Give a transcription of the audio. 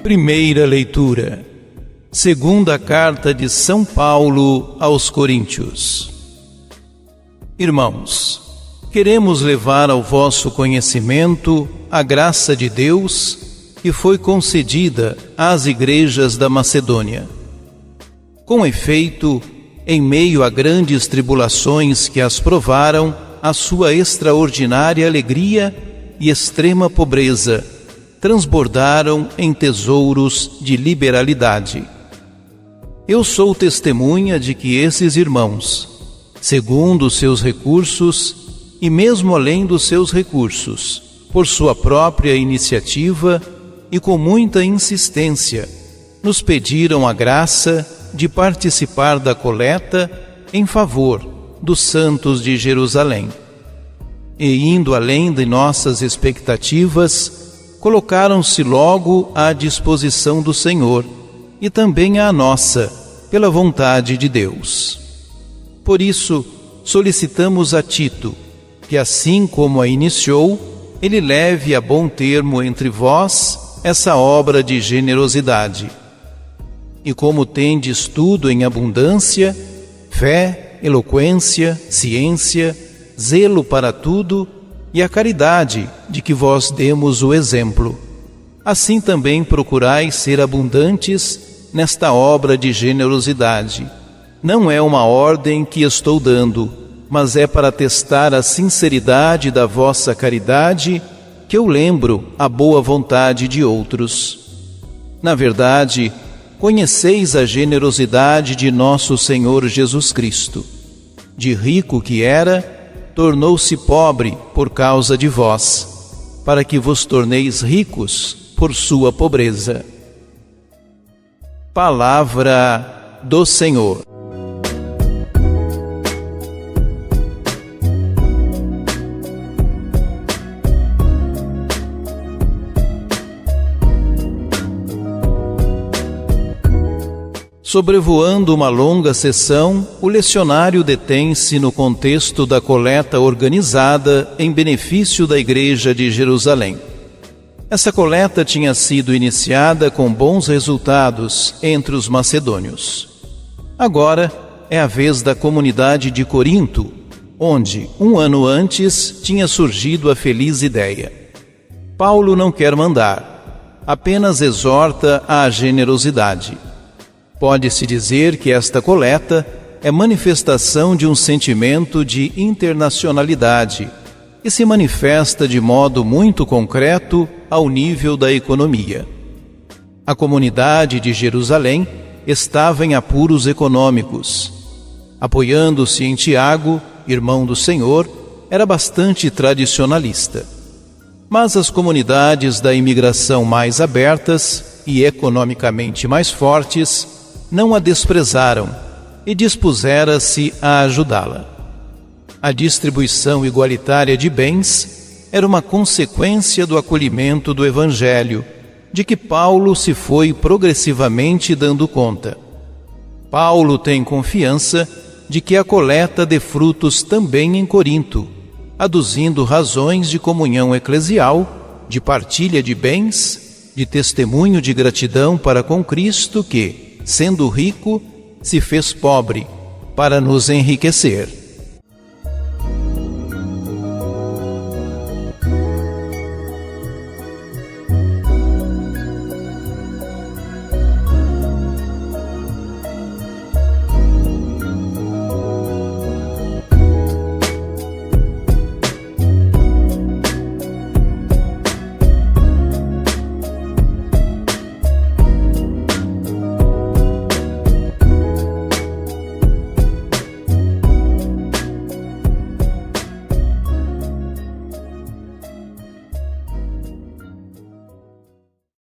Primeira leitura. Segunda carta de São Paulo aos Coríntios. Irmãos, queremos levar ao vosso conhecimento a graça de Deus que foi concedida às igrejas da Macedônia. Com efeito, em meio a grandes tribulações que as provaram, a sua extraordinária alegria e extrema pobreza transbordaram em tesouros de liberalidade. Eu sou testemunha de que esses irmãos, segundo os seus recursos e mesmo além dos seus recursos, por sua própria iniciativa e com muita insistência, nos pediram a graça de participar da coleta em favor dos santos de Jerusalém. E indo além de nossas expectativas, colocaram-se logo à disposição do Senhor e também à nossa, pela vontade de Deus. Por isso, solicitamos a Tito, que assim como a iniciou, ele leve a bom termo entre vós essa obra de generosidade. E como tendes tudo em abundância, fé, eloquência, ciência, zelo para tudo, e a caridade de que vós demos o exemplo. Assim também procurais ser abundantes nesta obra de generosidade. Não é uma ordem que estou dando, mas é para testar a sinceridade da vossa caridade que eu lembro a boa vontade de outros. Na verdade, conheceis a generosidade de nosso Senhor Jesus Cristo. De rico que era, tornou-se pobre por causa de vós, para que vos torneis ricos por sua pobreza. Palavra do Senhor. Sobrevoando uma longa sessão, o lecionário detém-se no contexto da coleta organizada em benefício da Igreja de Jerusalém. Essa coleta tinha sido iniciada com bons resultados entre os macedônios. Agora é a vez da comunidade de Corinto, onde, um ano antes, tinha surgido a feliz ideia. Paulo não quer mandar, apenas exorta à generosidade. Pode-se dizer que esta coleta é manifestação de um sentimento de internacionalidade e se manifesta de modo muito concreto ao nível da economia. A comunidade de Jerusalém estava em apuros econômicos. Apoiando-se em Tiago, irmão do Senhor, era bastante tradicionalista. Mas as comunidades da imigração mais abertas e economicamente mais fortes não a desprezaram e dispusera-se a ajudá-la. A distribuição igualitária de bens era uma consequência do acolhimento do Evangelho, de que Paulo se foi progressivamente dando conta. Paulo tem confiança de que a coleta dê frutos também em Corinto, aduzindo razões de comunhão eclesial, de partilha de bens, de testemunho de gratidão para com Cristo que, sendo rico, se fez pobre, para nos enriquecer.